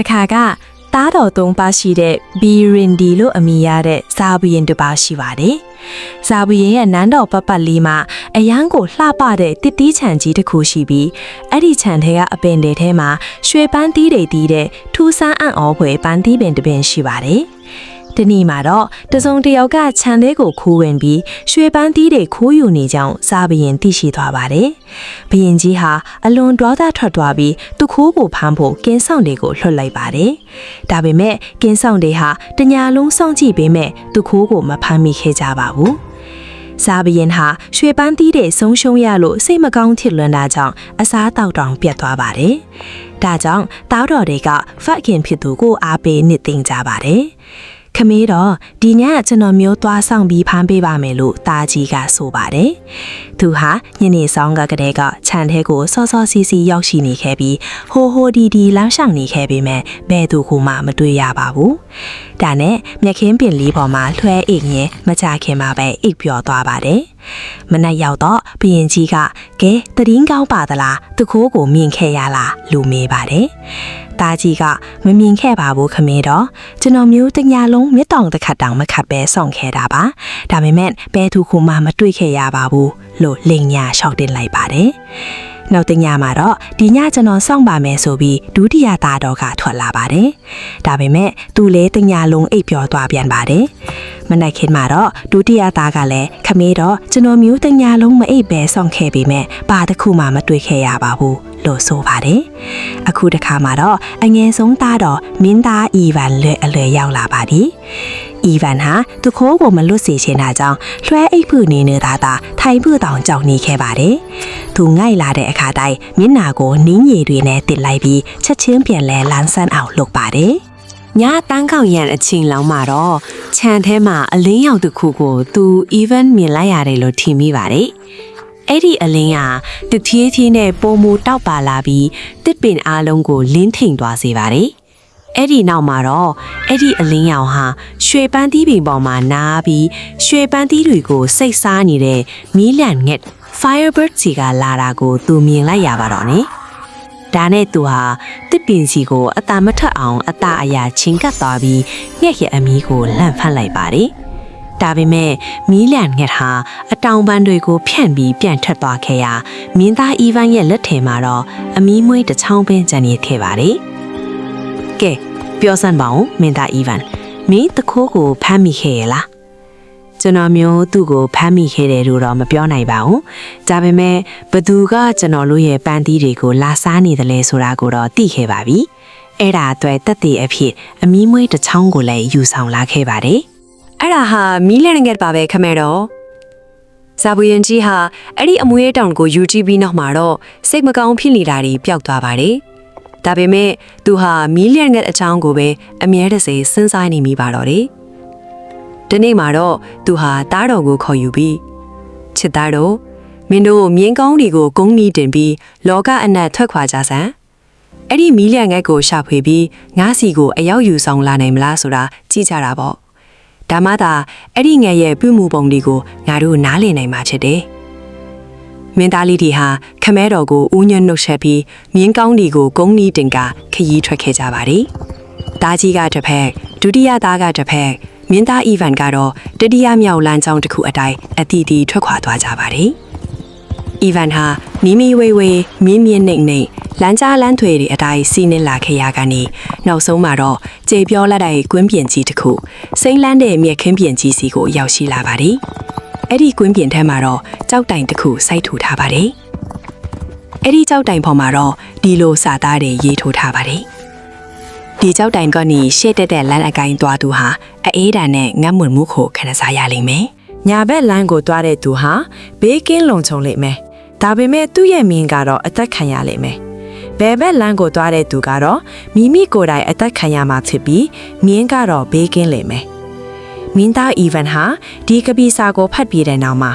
တခါကတားတော်သုံးပါရှိတဲ့ဘီရင်ဒီလို့အမည်ရတဲ့ဇာဘီရင်တစ်ပါးရှိပါတယ်။ဇာဘီရင်ရဲ့နန်းတော်ပတ်ပတ်လေးမှာအရန်ကိုလှပတဲ့တစ်တီးခြံကြီးတစ်ခုရှိပြီးအဲ့ဒီခြံထဲကအပင်တွေထဲမှာရွှေပန်းသီးတွေတီးတဲ့ထူးဆန်းအံ့ဩဖွယ်ပန်းသီးပင်တစ်ပင်ရှိပါတယ်။ဒီနေ့မှာတော့တစုံတစ်ယောက်ကခြံထဲကိုခိုးဝင်ပြီးရွှေပန်းသီးတွေခိုးယူနေကြောင်းဇာဘီရင်သိရှိသွားပါတယ်။ဘီရင်ကြီးဟာအလွန်ဒေါသထွက်သွားပြီးသူခိုးကိုဖမ်းဖို့ကင်းဆောင်တွေကိုလွှတ်လိုက်ပါတယ်။ဒါပေမဲ့ကင်းဆောင်တွေဟာတညာလုံးစောင့်ကြည့်ပေးမဲ့သူခိုးကိုမဖမ်းမိခဲ့ကြပါဘူး။ဇာဘီရင်ဟာရွှေပန်းသီးတွေဆုံးရှုံးရလို့စိတ်မကောင်းဖြစ်လွန်းတာကြောင့်အစားတောက်တောင်ပြတ်သွားပါတယ်။ဒါကြောင့်တောက်တော်တွေကဖတ်ခင်ဖြစ်သူကိုအားပေးနှစ်သိမ့်ကြပါတယ်။ခမေးတော့ဒီညကျွန်တော်မျိုးသွားဆောင်ပြီးဖမ်းပေးပါမယ်လို့တာကြီးကဆိုပါတယ်။သူဟာညနေဆောင်ကတည်းကခြံထဲကိုစောစောစီစီရောက်ရှိနေခဲ့ပြီးဟိုဟိုဒီဒီလမ်းရှောင်နေခဲ့ပေမဲ့ဘယ်သူမှမတွေ့ရပါဘူး။ဒါနဲ့မြက်ခင်းပင်လေးပေါ်မှာလွှဲအိတ်ရင်မကြခင်မှာပဲအိပ်ပျော်သွားပါတယ်။မနက်ရောက်တော့ဘရင်ကြီးကကဲတရင်ကောင်းပါသလားသူခိုးကိုမြင်ခဲ့ရလားလို့မေးပါတယ်။တာကြီးကမမြင်ခဲ့ပါဘူးခမေးတော့ကျွန်တော်မျိုးတညာလုံးမြစ်တောင်တစ်ခါတောင်မခတ်ပဲဆောင်ခဲ့တာပါဒါပေမဲ့ဘယ်သူမှမတွေ့ခဲ့ရပါဘူးလို့လိန်ညာလျှောက်တင်လိုက်ပါတယ်နောက်တညမှာတော့ဒီညကျွန်တော်စောင့်ပါမယ်ဆိုပြီးဒုတိယသားတော်ကထွက်လာပါတယ်ဒါပေမဲ့သူလည်းတညလုံးအိပ်ပျော်သွားပြန်ပါတယ်မနက်ခင်းမှာတော့ဒုတိယသားကလည်းခမေးတော့ကျွန်တော်မျိုးတညလုံးမအိပ်ပဲစောင့်ခဲ့ပေမဲ့ဘာတစ်ခုမှမတွေ့ခဲ့ရပါဘူးလို့ဆိုပါတယ်အခုတစ်ခါမှာတော့အငယ်ဆုံးသားတော်မင်းသားအီဗန်လွယ်အလွယ်ရောက်လာပါပြီအီဗန်ဟာသူခိုးကိုမလွတ်စေချင်တာကြောင့်လွှဲအိပ်ဖို့နေနေတာသာထိုင်ဖို့တောင်ကြောက်နေခဲ့ပါတယ်သူငိုက်လာတဲ့အခါတိုင်းမျက်နှာကိုနင်းရည်တွေနဲ့တစ်လိုက်ပြီးချက်ချင်းပြန်လဲလန်းဆန်းအောင်လုပ်ပါတယ်ညတန်းကောက်ရန်အချိန်လောက်မှာတော့ခြံထဲမှာအလင်းရောင်တစ်ခုကိုသူအီဗန်မြင်လိုက်ရတယ်လို့ထင်မိပါတယ်အဲ့ဒီအလင်းကတဖြည်းဖြည်းနဲ့ပုံမူတောက်ပါလာပြီးတစ်ပင်အားလုံးကိုလင်းထိန်သွားစေပါတယ်။အဲ့ဒီနောက်မှာတော့အဲ့ဒီအလင်းရောင်ဟာရွှေပန်းသီးပင်ပေါ်မှာနားပြီးရွှေပန်းသီးတွေကိုစိတ်စားနေတဲ့မီးလန့်ငှက် Firebird စီကလာတာကိုသူမြင်လိုက်ရပါတော့တယ်။ဒါနဲ့သူဟာတစ်ပင်စီကိုအသာမထက်အောင်အသာအရာချင်းကပ်သွားပြီးငှက်ရဲ့အမီးကိုလန့်ဖတ်လိုက်ပါတယ်။ဒါပေမဲ့မီးလန့်ငှက်ဟာအတောင်ပန်းတွေကိုဖြန့်ပြီးပြန်ထွက်သွားခဲ့ရာမင်းသားအီဗန်ရဲ့လက်ထဲမှာတော့အမီးမွေးတစ်ချောင်းပင်ကျန်နေခဲ့ပါတယ်။ကဲပြောစမ်းပါဦးမင်းသားအီဗန်မင်းတခိုးကိုဖမ်းမိခဲ့ရလား။ကျွန်တော်မျိုးသူ့ကိုဖမ်းမိခဲ့တယ်လို့တော့မပြောနိုင်ပါဘူး။ဒါပေမဲ့ဘသူကကျွန်တော်တို့ရဲ့ပန်းသီးတွေကိုလာစားနေတယ်လဲဆိုတာကိုတော့သိခဲ့ပါပြီ။အဲ့ဒါအတွက်တက်တည်အဖြစ်အမီးမွေးတစ်ချောင်းကိုလည်းယူဆောင်လာခဲ့ပါတယ်။အဲ့ဒါဟာမီးလန့်ငှက်ပါပဲခမဲတော့ဇာဘူယန်ကြီးဟာအဲ့ဒီအမွေးတောင်ကိုယူကြည့်ပြီးနောက်မှာတော့စိတ်မကောင်းဖြစ်နေတာတွေပျောက်သွားပါတယ်ဒါပေမဲ့သူဟာမီးလန့်ငှက်အချောင်းကိုပဲအမြဲတစေစဉ်းစားနေမိပါတော့တယ်ဒီနေ့မှာတော့သူဟာတားတော်ကိုခေါ်ယူပြီးချစ်သားတော်မင်းတို့မြင်းကောင်းတွေကိုဂုံးနီးတင်ပြီးလောကအနက်ထွက်ခွာကြစမ်းအဲ့ဒီမီးလန့်ငှက်ကိုရှာဖွေပြီးငါးစီကိုအရောက်ယူဆောင်လာနိုင်မလားဆိုတာကြည့်ကြတာပေါ့ဒါမှသာအဲ့ဒီငယ်ရဲ့ပြုမှုပုံတွေကိုငါတို့နားလည်နိုင်မှာဖြစ်တယ်။မင်းသားလေးတွေဟာခမဲတော်ကိုဦးညွန့်နှုတ်ဆက်ပြီးမြင်းကောင်းတွေကိုဂုံးနီးတင်ကခရီးထွက်ခဲ့ကြပါတယ်။တားကြီးကတစ်ဖက်ဒုတိယသားကတစ်ဖက်မင်းသားအီဗန်ကတော့တတိယမြောက်လမ်းကြောင်းတစ်ခုအတိုင်းအတီးတီထွက်ခွာသွားကြပါတယ်။အီဗန်ဟာမိမိဝေးဝေးမြင်းမြင့်နှိမ့်နှိမ့်လမ်းကြားလမ်းထွေတွေအတိုင်းစီးနှင်းလာခဲ့ရကနေနောက်ဆုံးမှာတော့ကြေပြောလက်တဲ့ကွင်းပြင်ကြီးတစ်ခုစိမ့်လန်းတဲ့မြက်ခင်းပြင်ကြီးစီကိုရောက်ရှိလာပါတယ်။အဲ့ဒီကွင်းပြင်ထဲမှာတော့ကြောက်တိုင်တစ်ခုစိုက်ထူထားပါတယ်။အဲ့ဒီကြောက်တိုင်ပေါ်မှာတော့ဒီလိုစာသားတွေရေးထိုးထားပါတယ်။ဒီကြောက်တိုင်ကနေရှေ့တက်တဲ့လမ်းအကိုင်းသွားသူဟာအေးတန်နဲ့ငတ်မွတ်မှုကိုခံစားရလိမ့်မယ်။ညာဘက်လမ်းကိုသွားတဲ့သူဟာဘေးကင်းလုံခြုံလိမ့်မယ်။ဒါပေမဲ့သူ့ရဲ့မြင်ကတော့အသက်ခံရလိမ့်မယ်။ဘယ်ဘက်လမ်းကိုသွားတဲ့သူကတော့မိမိကိုယ်တိုင်အသက်ခံရမှာဖြစ်ပြီးမြင်းကတော့ဘေးကင်းလိမ့်မယ်။မင်းသားအီဗန်ဟာဒီကပီစာကိုဖတ်ပြီးတဲ့နောက်မှာ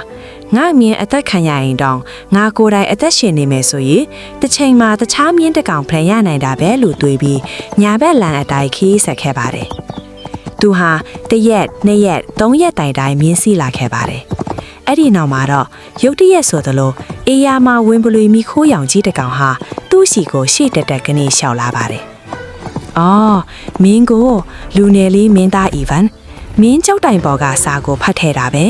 ငါမြင်းအသက်ခံရရင်တောင်ငါကိုယ်တိုင်အသက်ရှင်နေမယ်ဆိုရင်တစ်ချိန်မှာတခြားမြင်းတစ်ကောင်ဖန်ရနိုင်တာပဲလို့တွေးပြီးညာဘက်လမ်းအတိုင်းခီးဆက်ခဲ့ပါတယ်။သူဟာတစ်ရက်နှစ်ရက်သုံးရက်တိုင်တိုင်းမြင်းစီးလာခဲ့ပါတယ်။အဲ့ဒီနောက်မှာတော့ရုတ်တရက်ဆိုသလိုအေးယာမှာဝင်ပလွေမီခိုးရောင်ကြီးတစ်ကောင်ဟာသူ့စီကိုရှေ့တက်တက်ကနေရှောက်လာပါတယ်။ အော်မင်းကိုလူငယ်လေးမင်းသားအီဗန်မင်းကြောက်တိုင်ပေါ်ကစာကိုဖတ်ထဲတာပဲ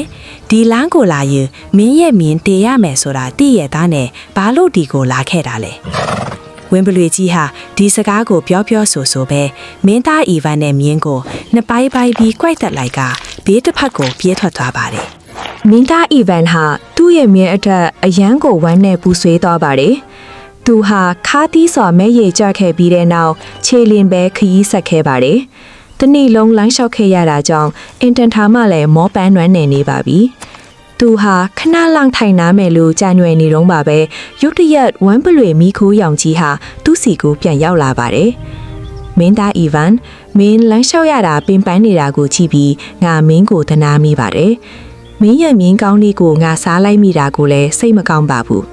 ဒီလမ်းကိုလာရင်မင်းရဲ့မင်းတည်ရမယ်ဆိုတာသိရသားနဲ့ဘာလို့ဒီကိုလာခဲ့တာလဲဝင်းပလွေကြီးဟာဒီစကားကိုပြောဆိုပဲမင်းသားအီဗန်နဲ့မြင်းကိုနှစ်ပိုင်းပြီးကြွိုက်တက်လိုက်ကဘေးတစ်ဖက်ကိုပြေးထွက်သွားပါတယ်မင်းသားအီဗန်ဟာသူ့ရဲ့မြင်းအထက်အရန်ကိုဝမ်းနဲ့ပူဆွေးသွားပါတယ်သူဟာခါးတီးစွာမဲရည်ကြခဲ့ပြီးတဲ့နောက်ခြေလင်ပဲခရီးဆက်ခဲ့ပါတယ်တနေ့လုံးလမ်းလျှောက်ခဲ့ရတာကြောင့်အင်တန်ထာမှလည်းမောပန်းနွမ်းနေပါပြီသူဟာခဏလောက်ထိုင်နာမယ်လို့ကြံ့ရွယ်နေတော့ပါပဲရုတ်တရက်ဝမ်းပလွေမီခိုးရောင်ကြီးဟာသူ့စီကိုပြန်ရောက်လာပါတယ်မင်းသားအီဗန်မင်းလမ်းလျှောက်ရတာပင်ပန်းနေတာကိုကြည့်ပြီးငါမင်းကိုသနာမိပါတယ်မင်းရဲ့မြင်းကောင်းလေးကိုငါစားလိုက်မိတာကိုလည်းစိတ်မကောင်းပါဘူး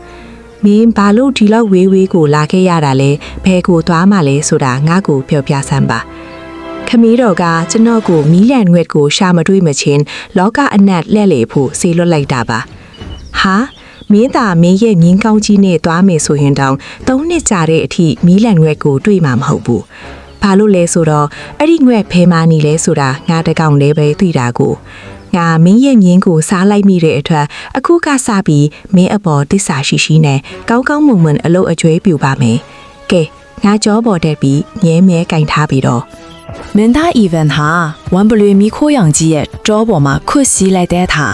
မင်းဘာလို့ဒီလောက်ဝေးကိုလာခဲ့ရတာလဲဘယ်ကိုသွားမှလဲဆိုတာငါ့ကိုပြောပြစမ်းပါခမီးတော်ကကျွန်တော်ကိုမီးလန်ငွက်ကိုရှာမတွေးမချင်းလောကအနက်လက်လေဖို့ဆေးလွတ်လိုက်တာပါဟာမင်းသားမင်းရဲ့မြင်းကောင်းကြီးနဲ့သွားမယ်ဆိုရင်တောင်3နှစ်ကြာတဲ့အထိမီးလန်ငွက်ကိုတွေ့မှာမဟုတ်ဘူးဘာလို့လဲဆိုတော့အဲ့ဒီငွက်ဖဲမာနေလဲဆိုတာငါတကောင်လေးပဲသိတာကိုငါမင်းရဲ့မြင်းကိုစားလိုက်မိတဲ့အတွက်အခုကစပြီးမင်းအပေါ်တစ္ဆာရှိနဲ့ကောင်းမွန်အလုပ်အကျွေးပြူပါမယ်ကဲငါကြောပေါ်တက်ပြီးမြဲကင်ထားပြီးတော့မင်းသားအီဗန်ဟာဝမ်ဘလွေမီခိုးရောင်ကြီးရဲ့ကြောပေါ်မှာခွတ်စည်းလိုက်တဲ့အခါ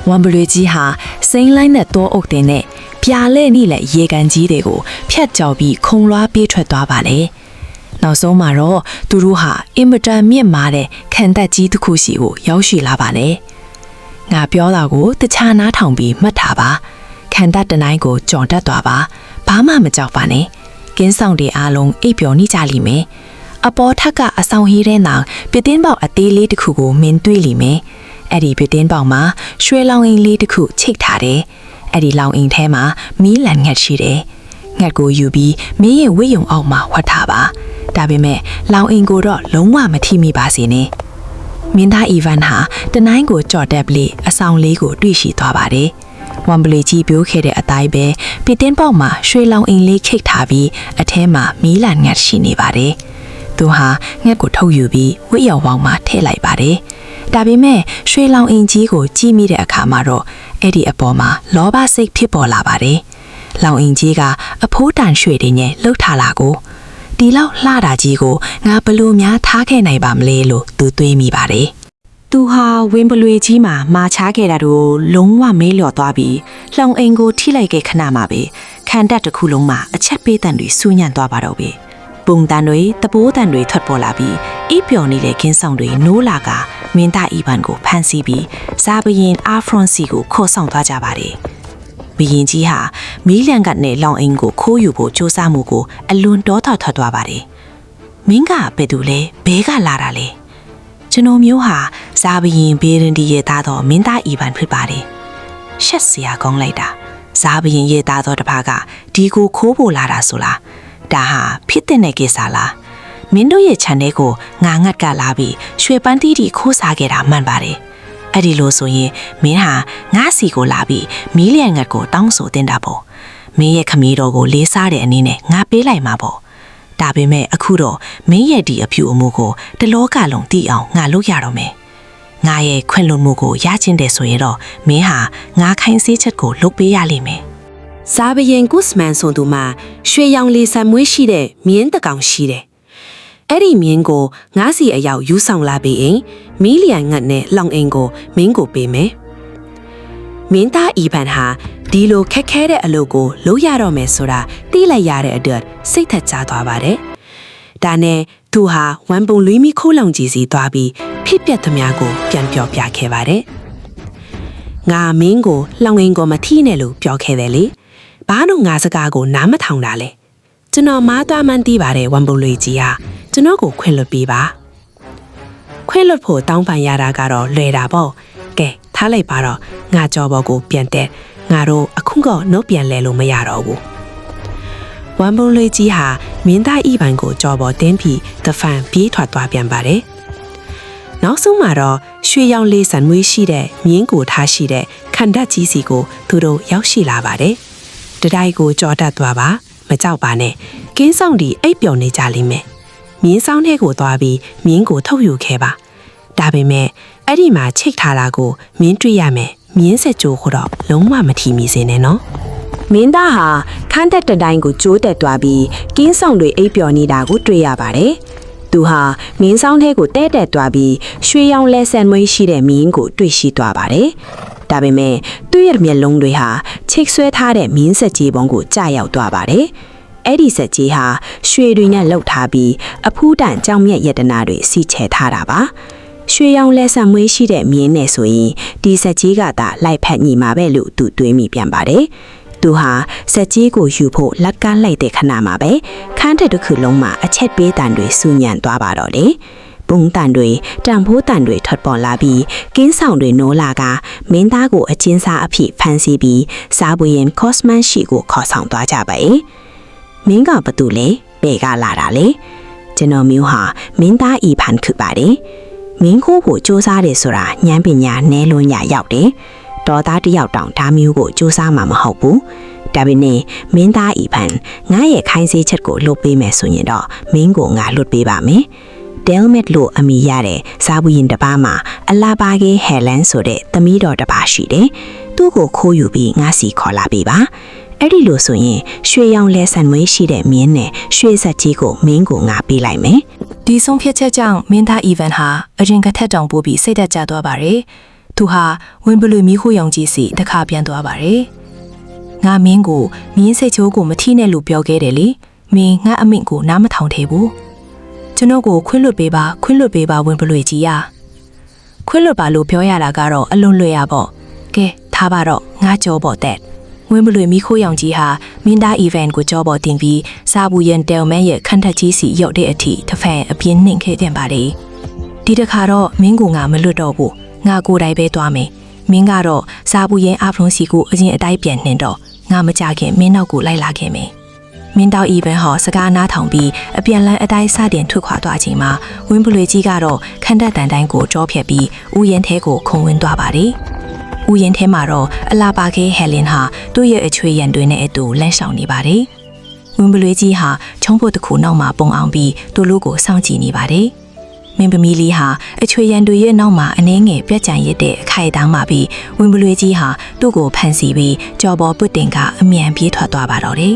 ဝမ်ဘလွေကြီးဟာစိမ့်လိုက်တဲ့တောအုပ်တင်နဲ့ပြာလဲနေလေရေကန်ကြီးတွေကိုဖြတ်ကျော်ပြီးခုံလွှားပြေးထွက်သွားပါလေနောက်ဆုံးမှာတော့သူတို့ဟာအင်မတန်မြင့်မားတဲ့ခံတပ်ကြီးတစ်ခုစီကိုရောက်ရှိလာပါလေငါပြောတာကိုတခြားနားထောင်ပြီးမှတ်ထားပါခံတပ်တနိုင်ကိုကြော်တက်သွားပါဘာမှမကြောက်ပါနဲ့ကင်းဆောင်တွေအားလုံးအိပ်ပျော်နေကြလိမ့်မယ်အပေါ်ထက်ကအဆောင်ဟီးတဲ့နောင်ပြတင်းပေါက်အသေးလေးတစ်ခုကိုမင်းတွေ့လိမ့်မယ်အဲ့ဒီပြတင်းပေါက်မှာရွှေလောင်အိမ်လေးတစ်ခုချိတ်ထားတယ်အဲ့ဒီလောင်အိမ်ထဲမှာမီးလန်ငတ်ရှိတယ်ငတ်ကိုယူပြီးမင်းရဲ့ဝိယုံအောက်မှာဝတ်ထားပါဒါပေမဲ့လောင်အိမ်ကိုတော့လုံးဝမထိမိပါစေနဲ့မင်းသားအီဗန်ဟာတနိုင်းကိုကြော်တက်ပြီးအဆောင်လေးကိုတွေ့ရှိသွားပါတယ်ဝမ်ဘလီကြီးပြိုးခဲ့တဲ့အတိုင်းပဲပြတင်းပေါက်မှာရွှေလောင်အိမ်လေးခိတ်ထားပြီးအထဲမှာမီးလန်ငတ်ရှိနေပါတယ်သူဟာငှက်ကိုထုတ်ယူပြီးဝိရောင်ဝေါင်းမှာထည့်လိုက်ပါတယ်။ဒါပေမဲ့ရွှေလောင်အင်ကြီးကိုကြီးမိတဲ့အခါမှာတော့အဲ့ဒီအပေါ်မှာလောဘစိတ်ဖြစ်ပေါ်လာပါတယ်။လောင်အင်ကြီးကအဖိုးတန်ရွှေတွေနဲ့လှုပ်ထားလာကိုဒီလောက်လှတာကြီးကိုငါဘလို့များထားခဲ့နိုင်ပါမလဲလို့သူတွေးမိပါတယ်။သူဟာဝင်းပလွေကြီးမှာမာချခဲ့တာတို့လုံးဝမေးလျော်သွားပြီးလောင်အင်ကိုထိလိုက်ခဲ့ခဏမှပဲခံတပ်တစ်ခုလုံးမှာအချက်ပေးတန်တွေစူးညံ့သွားပါတော့ပဲ။ပုံတန်တွေတပိုးတန်တွေထွက်ပေါ်လာပြီးအိပ်ပျော်နေတဲ့ခင်းဆောင်တွေနိုးလာကမင်းသားအီဗန်ကိုဖမ်းဆီးပြီးဇာဘရင်အာဖရွန်စီကိုခေါ်ဆောင်သွားကြပါတယ်။ဘရင်ကြီးဟာမီးလန်ကတ်နဲ့လောင်အိမ်ကိုခိုးယူဖို့ကြိုးစားမှုကိုအလွန်ဒေါသထွက်သွားပါတယ်။မင်းကဘယ်သူလဲဘဲကလာတာလဲ။ကျွန်တော်မျိုးဟာဇာဘရင်ဘေရင်ဒီရဲ့သားတော်မင်းသားအီဗန်ဖြစ်ပါတယ်။ရှက်စရာကောင်းလိုက်တာဇာဘရင်ရဲ့သားတော်တစ်ပါးကဒီကိုခိုးဖို့လာတာဆိုလား။ဒါဟာဖြစ်တဲ့ကိစ္စလားမင်းတို့ရဲ့ခြံထဲကိုငါငတ်ကလာပြီးရွှေပန်းတီးတီခိုးစားခဲ့တာမှန်ပါတယ်အဲ့ဒီလိုဆိုရင်မင်းဟာငါစီကိုလာပြီးမီးလျံငတ်ကိုတောင်းဆိုတင်တာပေါ့မင်းရဲ့ခမီးတော်ကိုလေးစားတဲ့အနေနဲ့ငါပေးလိုက်မှာပေါ့ဒါပေမဲ့အခုတော့မင်းရဲ့ဒီအဖြူအမူကိုတလောကလုံးသိအောင်ငါလုပ်ရတော့မယ်ငါရဲ့ခွင့်လွှတ်မှုကိုရချင်တယ်ဆိုရင်တော့မင်းဟာငါခိုင်းစေးချက်ကိုလုပ်ပေးရလိမ့်မယ်ဇာဘရင်ကုစမန်ဆိုသူမှာရွှေရောင်လေးဆံမွေးရှိတဲ့မြင်းတကောင်ရှိတယ်။အဲ့ဒီမြင်းကိုငါးစီအယောက်ယူဆောင်လာပြီးရင်မီးလျံငတ်နဲ့လောင်အိမ်ကိုမင်းကိုပေးမယ်။မင်းသားအီဗန်ဟာဒီလိုခက်ခဲတဲ့အလုပ်ကိုလုပ်ရတော့မယ်ဆိုတာသိလိုက်ရတဲ့အတွက်စိတ်သက်သာသွားပါတယ်။ဒါနဲ့သူဟာဝမ်ပုံလွီးမီခိုးလောင်ကြီးစီသွားပြီးဖြစ်ပျက်သမျှကိုပြန်ပြောပြခဲ့ပါတယ်။ငါမင်းကိုလောင်အိမ်ကိုမထိနဲ့လို့ပြောခဲ့တယ်လေ။ဘာလို့ငါစကားကိုနားမထောင်တာလဲကျွန်တော်မားသွားမှန်းသိပါတယ်ဝမ်ပုံလွေကြီးဟာကျွန်တော်ကိုခွင့်လွှတ်ပေးပါခွင့်လွှတ်ဖို့တောင်းပန်ရတာကတော့လွယ်တာပေါ့ကဲထားလိုက်ပါတော့ငါကြောဘောကိုပြန်တက်ငါတို့အခုကနှုတ်ပြန်လဲလို့မရတော့ဘူးဝမ်ပုံလွေကြီးဟာမင်းသားဤပိုင်ကိုကြောဘောတင်းပြီးတဖန်ပြေးထွက်သွားပြန်ပါတယ်နောက်ဆုံးမှာတော့ရွှေရောင်လေးဆန်မွေးရှိတဲ့မြင်းကိုထားရှိတဲ့ခန္ဓာကြီးစီကိုသူတို့ရောက်ရှိလာပါတယ်တတိုက်ကိုကြော်တတ်သွားပါမကြောက်ပါနဲ့ကင်းဆောင်ဒီအိပ်ပျော်နေကြလိမ့်မယ် မြင်းဆောင်ထဲကိုသွားပြီးမြင်းကိုထုတ်ယူခဲ့ပါဒါပေမဲ့အဲ့ဒီမှာချိတ်ထားတာကိုမြင်းတွေ့ရမယ်မြင်းဆက်ကြိုးကိုတော့လုံးဝမထီမိစေနဲ့နော်မင်းသားဟာခန်းတက်တိုင်းကိုကျိုးတက်သွားပြီးကင်းဆောင်တွေအိပ်ပျော်နေတာကိုတွေ့ရပါတယ်သူဟာမင်းဆောင်ထဲကိုတဲတက်သွားပြီးရွှေရောင်လက်ဆန်မွေးရှိတဲ့မြင်းကိုတွေ့ရှိသွားပါတယ်ဒါပေမဲ့သူ့ရဲ့မျက်လုံးတွေဟာချိတ်ဆွဲထားတဲ့မြင်းဆက်ကြီးပုံကိုကြာရောက်သွားပါတယ်အဲ့ဒီဆက်ကြီးဟာရွှေတွေနဲ့လှုပ်ထားပြီးအဖူးတန်ကြောင်မြက်ရတနာတွေစီချဲထားတာပါရွှေရောင်လက်ဆံမွေးရှိတဲ့မြင်းနဲ့ဆိုရင်ဒီဆက်ကြီးကသာလိုက်ဖက်ညီမှာပဲလို့သူတွေးမိပြန်ပါတယ်သူဟာဆက်ကြီးကိုယူဖို့လက်ကမ်းလိုက်တဲ့ခဏမှာပဲခန်းတစ်ခုလုံးမှာအချက်ပေးတန်တွေစူညံသွားပါတော့တယ်ပုံတန်တွေတံဖိုးတန်တွေထွက်ပေါ်လာပြီးကင်းဆောင်တွေနိုးလာကမင်းသားကိုအချင်းစားအဖြစ်ဖန်ဆီးပြီးစားပွေရင်ကော့စမန်ရှိကိုခေါ်ဆောင်သွားကြပါရဲ့မင်းကဘာတူလဲဘယ်ကလာတာလဲကျွန်တော်မျိုးဟာမင်းသားဤဖန်ခပါတယ်မင်းခိုးကိုစူးစမ်းတယ်ဆိုတာဉာဏ်ပညာနဲလွန်းညာရောက်တယ်တော်သားတယောက်တောင်ဒါမျိုးကိုစူးစမ်းမှာမဟုတ်ဘူးဒါပေမဲ့မင်းသားဤဖန်ငါရဲ့ခိုင်းစေချက်ကိုလုပ်ပေးမယ်ဆိုရင်တော့မင်းကိုငါလွတ်ပေးပါမယ်ဒဲလ်မက်လို့အမိရတဲ့စားဘူးရင်တစ်ပါးမှာအလာပါကဲဟဲလန်ဆိုတဲ့သမီးတော်တစ်ပါးရှိတယ်သူ့ကိုခိုးယူပြီးငါစီခေါ်လာပေးပါအဲ့ဒီလိုဆိုရင်ရွှေရောင်လဲဆန်မွေးရှိတဲ့မြင်းနဲ့ရွှေဆက်ကြီးကိုမင်းကိုငါပေးလိုက်မယ်ဒီဆုံးဖြတ်ချက်ကြောင့်မင်းသားအီဗန်ဟာအရင်ကထက်တောင်ပိုပြီးစိတ်သက်သာသွားပါတယ်သူဟာဝင်းဘလွေမီခိုးရောင်ကြီးစီတခါပြန်သွားပါတယ်ငါမင်းကိုမြင်းစိတ်ချိုးကိုမထီးနဲ့လို့ပြောခဲ့တယ်လေမင်းငါအမိန့်ကိုနားမထောင်သေးဘူးကျွန်တော်ကိုခွင့်လွတ်ပေးပါဝင်းဘလွေကြီးရခွင့်လွတ်ပါလို့ပြောရတာကတော့အလွန်လွယ်ရပေါ့ကဲထားပါတော့ငါကြောပေါ်တဲ့ဝင်းဘလွေမီခိုးရောင်ကြီးဟာမင်းသားအီဗန်ကိုကြောပေါ်တင်ပြီးစားဘူးရင်တယ်မဲရဲ့ခန့်ထက်ကြီးစီရောက်တဲ့အထိတဖန်အပြင်းနှိမ်ခဲ့တင်ပါလေဒီတခါတော့မင်းကိုငါမလွတ်တော့ဘူးငါကိုယ်တိုင်ပဲသွားမယ်မင်းကတော့စားဘူးရင်အာဖရုံစီကိုအရင်အတိုင်းပြန်နှင်တော့ငါမကြခင်မင်းနောက်ကိုလိုက်လာခဲ့မယ်မင်းတောက်အီဗန်ဟောစကားနားထောင်ပြီးအပြန်လန်းအတိုင်းစတင်ထွက်ခွာသွားချိန်မှာဝင်းဘလွေကြီးကတော့ခန့်တက်တန်တိုင်းကိုကြောဖြတ်ပြီးဥယျာဉ်ထဲကိုခုံဝင်သွားပါတယ်ဥယျာဉ်ထဲမှာတော့အလာပါခဲဟဲလင်ဟာသူ့ရဲ့အချွေရံတွေနဲ့အတူလမ်းရှောင်နေပါတယ်ဝင်းဘလွေကြီးဟာချုံးဖို့တစ်ခုနောက်မှာပုံအောင်ပြီးသူ့လူကိုစောင့်ကြည့်နေပါတယ်မင်းပမီလေးဟာအချွေရံတွေရဲ့နောက်မှာအနှဲငယ်ပြက်ကြံရတဲ့အခိုက်အတန့်မှာပြီးဝင်းဘလွေကြီးဟာသူ့ကိုဖမ်းဆီးပြီးကြော်ပေါ်ပွတ်တင်ကအမြန်ပြေးထွက်သွားပါတော့တယ်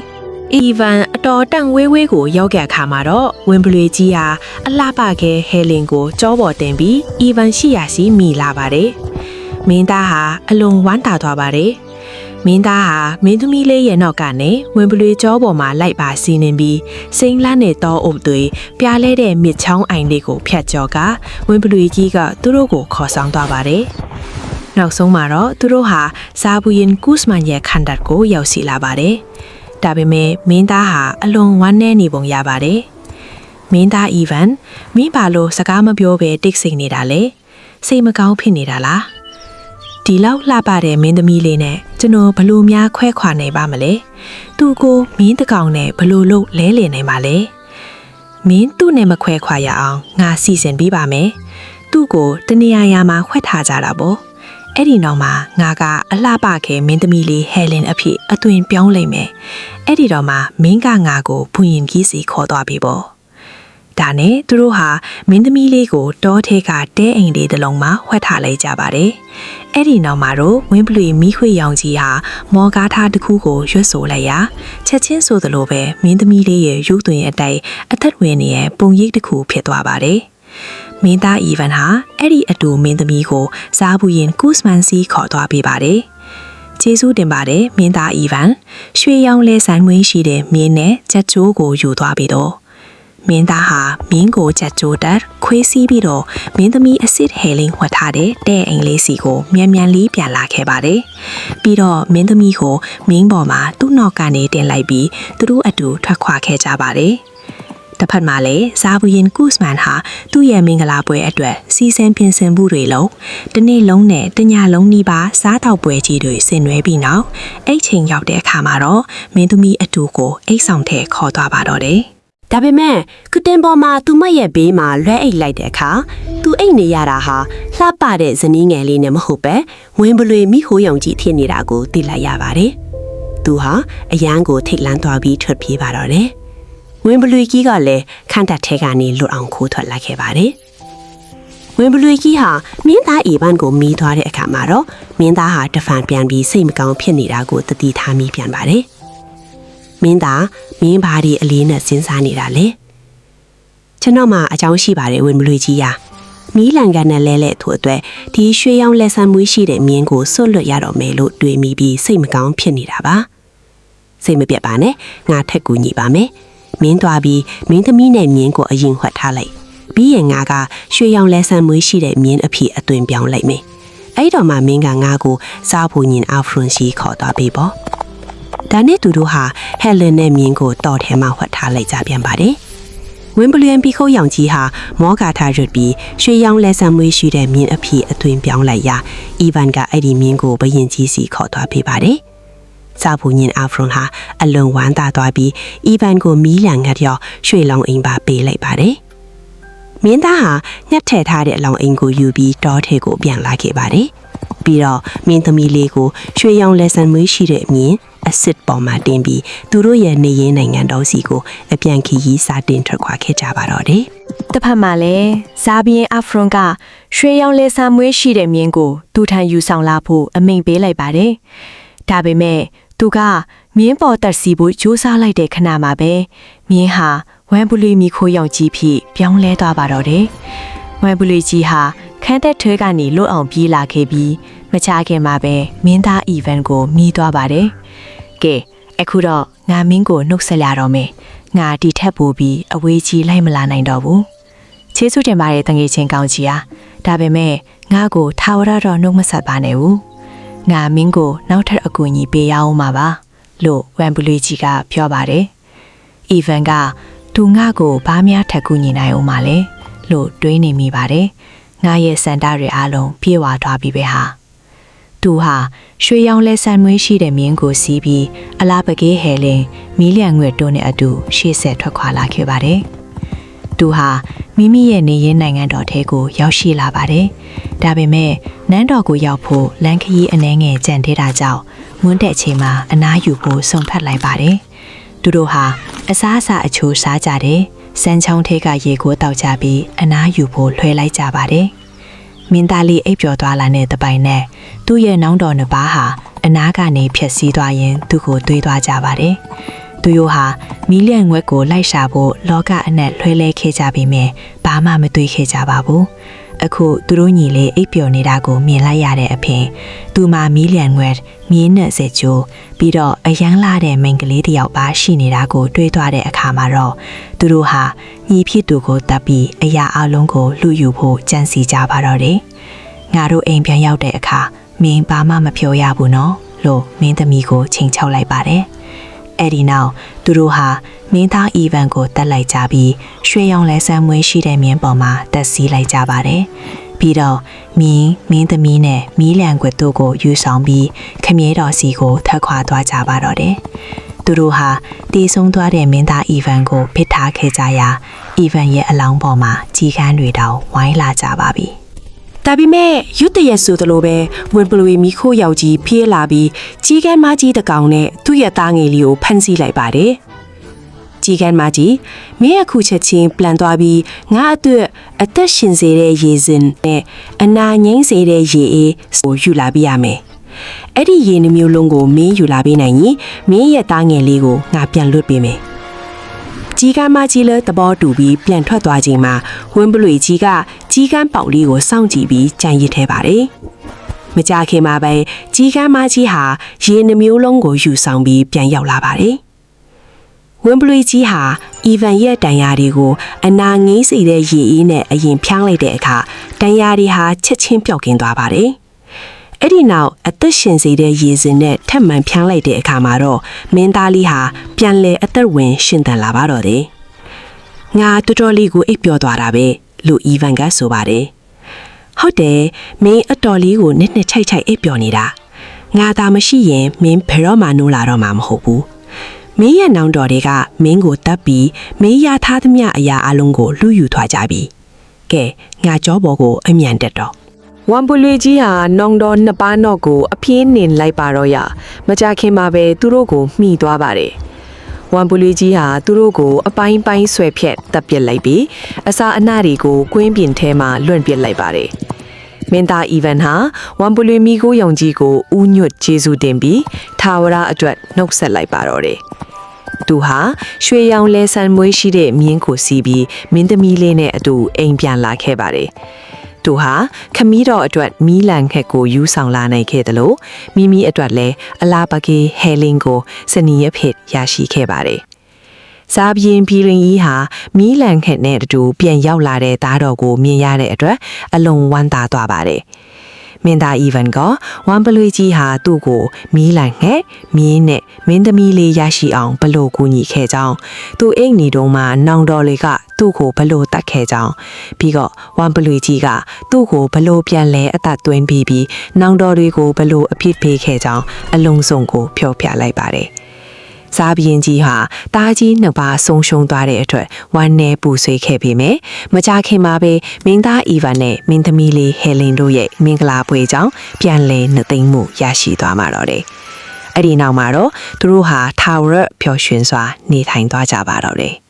အီဗန်အတော်တန့်ဝေးဝေးကိုရောက်ခဲ့အခါမှာတော့ဝင်းဘလွေကြီးဟာအလှပခဲဟဲလင်ကိုကြောပေါ်တင်ပြီးအီဗန်ရှိရာစီမိလာပါတယ်မင်းသားဟာအလွန်ဝမ်းသာသွားပါတယ်မင်းသားဟာမင်းသမီးလေးရဲ့နောက်ကနေဝင်းဘလွေကြောပေါ်မှာလိုက်ပါစီးနေပြီးစိန်လန်းနေတဲ့အုပ်တွေပြားလဲတဲ့မြစ်ချောင်းအိုင်လေးကိုဖြတ်ကျော်ကဝင်းဘလွေကြီးကသူတို့ကိုခေါ်ဆောင်သွားပါတယ်နောက်ဆုံးမှာတော့သူတို့ဟာစားဘူးရင်ကုစမန်ရဲ့ခန္ဓာကိုရောက်စီလာပါတယ်ဒါပေမဲ့မင်းသားဟာအလွန်ဝမ်းနည်းနေပုံရပါတယ်မင်းသားအီဗန်မင်းဘာလို့စကားမပြောဘဲတိတ်ဆိတ်နေတာလဲစိတ်မကောင်းဖြစ်နေတာလားဒီလောက်လှပတဲ့မင်းသမီးလေးနဲ့ကျွန်တော်ဘလို့များခွဲခွာနိုင်ပါမလဲသူကိုမင်းတကောင်နဲ့ဘလို့လို့လဲလေနိုင်ပါလဲမင်းသူ့နဲ့မခွဲခွာရအောင်ငါစီစဉ်ပေးပါမယ်သူ့ကိုတနေရာမှာခွဲထားကြတာပေါ့အဲ့ဒီနောက်မှာငါကအလှပခဲမင်းသမီးလေးဟဲလင်အဖြစ်အသွင်ပြောင်းလိုက်မယ်အဲ့ဒီတော့မှမင်းကငါကိုဘုရင်ကြီးစီခေါ်သွားပြီပေါ့ဒါနဲ့သူတို့ဟာမင်းသမီးလေးကိုတောထဲကတဲအိမ်လေးတစ်လုံးမှာဝှက်ထားလိုက်ကြပါတယ်အဲ့ဒီနောက်မှာတော့ဝင်းဘလွေမီးခွေရောင်ကြီးဟာမော်ကားထားတစ်ခုကိုရွတ်ဆိုလိုက်ရာချက်ချင်းဆိုသလိုပဲမင်းသမီးလေးရဲ့ရုပ်သွင်းအတိုင်းအသက်ဝင်နေတဲ့ပုံရိပ်တစ်ခုဖြစ်သွားပါတယ်မင်းသားအီဗန်ဟာအဲ့ဒီအတူမင်းသမီးကိုစားဘူးရင်ကုစမန်စီခေါ်သွားပေးပါတယ်ကျေးဇူးတင်ပါတယ်မင်းသားအီဗန်ရွှေရောင်လဲဆိုင်မွေးရှိတဲ့မင်းနဲ့ချက်ချိုးကိုယူသွားပြီးတော့မင်းသားဟာမင်းကိုချက်ချိုးတက်ခွေးစီးပြီးတော့မင်းသမီးအစ်စ်ဟဲလင်းဝတ်ထားတဲ့တဲ့အိမ်လေးစီကိုမြန်မြန်လေးပြန်လာခဲ့ပါတယ်ပြီးတော့မင်းသမီးကိုမင်းပေါ်မှာသူ့နောက်ကနေတင်လိုက်ပြီးသူတို့အတူထွက်ခွာခဲ့ကြပါတယ်တစ်ဖက်မှာလည်းစားဘူးရင်ကုစမန်ဟာသူ့ရဲ့မင်္ဂလာပွဲအတွက်စီစဉ်ပြင်ဆင်မှုတွေလုပ်တစ်နေ့လုံးနဲ့တညလုံးနီးပါးစားတောက်ပွဲကြီးတွေဆင်နွှဲပြီးနောက်အဲ့ချိန်ရောက်တဲ့အခါမှာတော့မင်းသမီးအတူကိုအိတ်ဆောင်ထဲခေါ်သွားပါတော့တယ်ဒါပေမဲ့ကုတင်ပေါ်မှာသူမရဲ့ဘေးမှာလွဲအိတ်လိုက်တဲ့အခါသူအိတ်နေရတာဟာလှပတဲ့ဇနီးငယ်လေးနဲ့မဟုတ်ပဲဝင်းဘလွေမိခိုးရောင်ကြီးဖြစ်နေတာကိုသိလိုက်ရပါတယ်သူဟာအရန်ကိုထိတ်လန့်သွားပြီးထွက်ပြေးပါတော့တယ် ဝင်းဘလွေကြီးကလည်းခန့်တက်ထဲကနေလွတ်အောင်ခိုးထွက်လာခဲ့ပါတယ်ဝင်းဘလွေကြီးဟာမင်းသားအေဗန်ကိုမီးသွားတဲ့အခါမှာတော့မင်းသားဟာတဖန်ပြန်ပြီးစိတ်မကောင်းဖြစ်နေတာကိုတတိထားမိပြန်ပါတယ်မင်းသားမင်းဘာဒီအလေးနဲ့စဉ်းစားနေတာလေကျွန်တော်မှအကြောင်းရှိပါတယ်ဝင်းဘလွေကြီးရာမီးလန်ကန်နဲ့လဲလဲထို့အတွက်ဒီရွှေရောင်လက်ဆန်းမွေးရှိတဲ့မြင်းကိုစွတ်လွတ်ရတော့မယ်လို့တွေးမိပြီးစိတ်မကောင်းဖြစ်နေတာပါစိတ်မပြတ်ပါနဲ့ငါထက်ကူညီပါမယ်မင်းသွားပြီးမင်းသမီးနဲ့မြင်းကိုအရင်ဝှက်ထားလိုက်ပြီးရင်ငါကရွှေရောင်လက်ဆန်းမွေးရှိတဲ့မြင်းအဖြစ်အသွင်ပြောင်းလိုက်မယ်အဲ့တော့မှမင်းကငါကိုစားဖို့ညင်အာဖရွန်စီခေါ်သွားပေးပေါ့ဒါနဲ့သူတို့ဟာဟဲလန်နဲ့မြင်းကိုတော်ထဲမှာဝှက်ထားလိုက်ကြပြန်ပါတယ်ဝင်းဘလွန်ပီခိုးရောင်ကြီးဟာမောဂါထားရပြီးရွှေရောင်လက်ဆံမွေးရှိတဲ့မြင်းအဖြစ်အသွင်ပြောင်းလိုက်ရာအီဗန်ကအဲ့ဒီမြင်းကိုဘရင်ကြီးစီခေါ်သွားပေးပါတယ်။စာဖို့ညင်အာဖရွန်ဟာအလွန်ဝမ်းသာသွားပြီးအီဗန်ကိုမီးလံငတ်ရောရွှေလောင်အိမ်ပါပေးလိုက်ပါတယ်။မင်းသားဟာညှက်ထည့်ထားတဲ့အလောင်အိမ်ကိုယူပြီးတောထဲကိုပြန်လာခဲ့ပါတယ်။ပြီးတော့မင်းသမီးလေးကိုရွှေရောင်လက်ဆံမွေးရှိတဲ့မြင်းအစ်စ်ပေါ်မှာတင်ပြီးသူတို့ရဲ့နေရင်းနိုင်ငံတော်စီကိုအပြန်ခီးစာတင်ထွက်ခွာခဲ့ကြပါတော့တယ်။တစ်ဖက်မှာလည်းဇာဘီယန်အာဖရွန်ကရွှေရောင်လက်ဆန်းမွေးရှိတဲ့မြင်းကိုသူထံယူဆောင်လာဖို့အမိန့်ပေးလိုက်ပါတယ်။ဒါပေမဲ့သူကမြင်းပေါ်တက်စီဖို့ကြိုးစားလိုက်တဲ့ခဏမှာပဲမြင်းဟာဝမ်ဘူလီမီခိုးရောင်ကြီးဖြစ်ပြောင်းလဲသွားပါတော့တယ်။ဝမ်ဘူလီကြီးဟာခန်းသက်ထွေးကနေလွတ်အောင်ပြေးလာခဲ့ပြီးမချခင်မှာပဲမင်းသားအီဗန်ကိုမြည်သွားပါတယ်။ကဲအခုတော့ငါမင်းကိုနှုတ်ဆက်ရတော့မယ်ငါဒီထက်ပိုပြီးအဝေးကြီးလိုက်မလာနိုင်တော့ဘူးချေးဆုတင်ပါတယ်တငယ်ချင်းကောင်းကြီးအားဒါပေမဲ့ငါကိုထာဝရတော့နှုတ်မဆက်ပါနဲ့ဘူးငါမင်းကိုနောက်ထပ်အကူအညီပေးရအောင်ပါလို့ဝမ်ဘူလီကြီးကပြောပါတယ်အီဗန်ကသူငါကိုဘာများထပ်ကူညီနိုင်အောင်မလဲလို့တွေးနေမိပါတယ်ငါရဲ့စန္ဒတွေအားလုံးပြေဝသွားပြီပဲဟာသူဟာရွှေရောင်လက်ဆန်မွေးရှိတဲ့မြင်းကိုစီးပြီးအလားပကေးဟဲလင်းမီလျံငွေတိုးနဲ့အတူရှေ့ဆက်ထွက်ခွာလာခဲ့ပါတယ်။သူဟာမိမိရဲ့နေရင်းနိုင်ငံတော်ထဲကိုရောက်ရှိလာပါတယ်။ဒါပေမဲ့နန်းတော်ကိုရောက်ဖို့လမ်းခရီးအနှဲငယ်ကြံသေးတာကြောင့်မွန်းတဲ့အချိန်မှာအနားယူဖို့ဆုံးဖြတ်လိုက်ပါတယ်။သူတို့ဟာအစားအစာအချိုးစားကြတယ်။စမ်းချောင်းထဲကရေကိုတောက်ကြပြီးအနားယူဖို့လွှဲလိုက်ကြပါတယ်။မင်းသားလေးအိပ်ပျော်သွားလာတဲ့တပိုင်နဲ့သူ့ရဲ့နောင်တော်နှစ်ပါးဟာအနားကနေဖြက်စီးသွားရင်သူ့ကိုတွေးသွားကြပါတယ်။သူတို့ဟာမီလျံငွက်ကိုလိုက်ရှာဖို့လောကအနှံ့လွှဲလဲခဲ့ကြပြီးမြဲဘာမှမတွေးခဲ့ကြပါဘူး။အခုသူတို့ညီလေးအိပ်ပျော်နေတာကိုမြင်လိုက်ရတဲ့အပြင်သူမှမီလျံငွက်မြင်းနဲ့စက်ချိုးပြီးတော့အယမ်းလာတဲ့မိန်းကလေးတစ်ယောက်ပါရှိနေတာကိုတွေးသွားတဲ့အခါမှာတော့သူတို့ဟာညီဖြစ်သူကိုတပ်ပြီးအရာအလုံးကိုလူယူဖို့ကြံစီကြပါတော့တယ်။ငါတို့အိမ်ပြန်ရောက်တဲ့အခါမင်းဘာမှမပြောရဘူးနော်လို့မင်းသမီးကိုချိန်ချောက်လိုက်ပါတယ်။အဲ့ဒီနောက်သူတို့ဟာမင်းသားအီဗန်ကိုတက်လိုက်ကြပြီးရွှေရောင်လဲဆန်းမွေးရှိတဲ့မြင်းပေါ်မှာတက်စီးလိုက်ကြပါတယ်။ပြီးတော့မင်းသမီးနဲ့မီးလံကွက်တို့ကိုယူဆောင်ပြီးခမည်းတော်စီကိုထပ်ခွာသွားကြပါတော့တယ်။သူတို့ဟာတေးဆုံးသွားတဲ့မင်းသားအီဗန်ကိုဖိတ်ထားခဲ့ကြရာအီဗန်ရဲ့အလောင်းပေါ်မှာကြီးကန်းတွေတောင်ဝိုင်းလာကြပါပြီ။ဒါပေမဲ့ရွတ်တရက်ဆိုသလိုပဲဝင်ပလွေမီခိုးယောက်ကြီးပြေးလာပြီးကြီးကန်းမကြီးတကောင်နဲ့သူ့ရဲ့သားငယ်လေးကိုဖမ်းဆီးလိုက်ပါတယ်။ကြီးကန်းမကြီးမင်းအခုချက်ချင်းပြန်သွားပြီးငါအတွက်အသက်ရှင်စေတဲ့ရေစင်နဲ့အနာငိမ့်စေတဲ့ရေအေးကိုယူလာပြရမယ်။အဲ့ဒီရေနှမျိုးလုံးကိုမင်းယူလာပေးနိုင်ရင်မင်းရဲ့သားငယ်လေးကိုငါပြန်လွတ်ပေးမယ်။ကြီးကန်းမကြီးလည်းသဘောတူပြီးပြန်ထွက်သွားချိန်မှာဝင်းပလွေကြီးကကြီးကန်းပေါက်လေးကိုစောင့်ကြည့်ပြီးကြံရစ်ထဲပါတယ်။မကြခင်မှာပဲကြီးကန်းမကြီးဟာရေနှမျိုးလုံးကိုယူဆောင်ပြီးပြန်ရောက်လာပါတယ်။ဝင်းပလွေကြီးဟာအီဗန်ရဲ့တန်ရာတွေကိုအနာငိမ့်စေတဲ့ရေအေးနဲ့အရင်ဖြန်းလိုက်တဲ့အခါတန်ရာတွေဟာချက်ချင်းပျောက်ကင်းသွားပါတယ်။အဲ့ဒီနောက်အသက်ရှင်စေတဲ့ရေစင်နဲ့ထပ်မံဖြန်းလိုက်တဲ့အခါမှာတော့မင်းသားလေးဟာပြန်လဲအသက်ဝင်ရှင်သန်လာပါတော့တယ်။ငါတော်တော်လေးကိုအိပ်ပျော်သွားတာပဲလို့အီဗန်ကဆိုပါတယ်။ဟုတ်တယ်မင်းအတော်လေးကိုနှစ်နှစ်ချိုက်ချိုက်အိပ်ပျော်နေတာ။ငါသာမရှိရင်မင်းဘယ်တော့မှနိုးလာတော့မှာမဟုတ်ဘူး။မင်းရဲ့နောင်တော်တွေကမင်းကိုတတ်ပြီးမင်းရထားသမျှအရာအလုံးကိုလူယူသွားကြပြီ။ကဲငါကြောပေါ်ကိုအမြန်တက်တော့ဝမ်ပူလီကြီးဟာနောင်တော်နှစ်ပါးတော့ကိုအပြင်းနင်လိုက်ပါတော့ရမကြခင်မှာပဲသူတို့ကိုမှီသွားပါတယ် ဝမ်ပူလီကြီးဟာသူတို့ကိုအပိုင်းပိုင်းဆွဲဖြက်တပ်ပစ်လိုက်ပြီးအစာအနတွေကိုကွင်းပြင်ထဲမှာလွှင့်ပစ်လိုက်ပါတယ်မင်းသားအီဗန်ဟာဝမ်ပူလီမီကိုယုံကြီးကိုဥညွတ်ကျေးဇူးတင်ပြီးထာဝရအတွက်နှုတ်ဆက်လိုက်ပါတော့တယ်သူဟာရွှေရောင်လဲဆန်မွေးရှိတဲ့မြင်းကိုစီးပြီးမင်းသမီးလေးနဲ့အတူအိမ်ပြန်လာခဲ့ပါတယ်သူဟာခမီးတော်အတွက်မီးလန်ခက်ကိုယူဆောင်လာနိုင်ခဲ့တယ်လို့မိမိအတွက်လည်းအလားပကေဟဲလင်းကိုစနီးအဖြစ်ရရှိခဲ့ပါတယ်။ဇာဘရင်ဘီရင်ကြီးဟာမီးလန်ခက်နဲ့အတူပြန်ရောက်လာတဲ့သားတော်ကိုမြင်ရတဲ့အတွက်အလွန်ဝမ်းသာသွားပါတယ်။မင်းသားအီဗန်ကဝမ်ပလွေကြီးဟာသူ့ကိုမီးလန်ခက်မြင်းနဲ့မင်းသမီးလေးရရှိအောင်ဘလို့ကူညီခဲ့ကြောင်းသူအိမ်နီတုံးမှာနောင်တော်လေးကသူ့ကိုဘလို့တတ်ခဲ့ကြောင်းပြီးတော့ဝမ်ပလွေကြီးကသူ့ကိုဘလို့ပြန်လဲအသက်သွင်းပြီးနောင်တော်တွေကိုဘလို့အဖြစ်ပေးခဲ့ကြောင်းအလုံးစုံကိုပြောပြလိုက်ပါတယ်ဇာဘရင်ကြီးဟာတားကြီးနှစ်ပါးဆုံးရှုံးသွားတဲ့အတွက်ဝမ်းနည်းပူဆွေးခဲ့ပေမယ့်မကြခင်မှာပဲမင်းသားအီဗန်နဲ့မင်းသမီးလေးဟဲလင်တို့ရဲ့မင်္ဂလာပွဲကြောင့်ပြန်လည်နှစ်သိမ့်မှုရရှိသွားမှာတော့တယ်။အဲ့ဒီနောက်မှာတော့သူတို့ဟာထာဝရပျော်ရွှင်စွာနေထိုင်သွားကြပါတော့တယ်။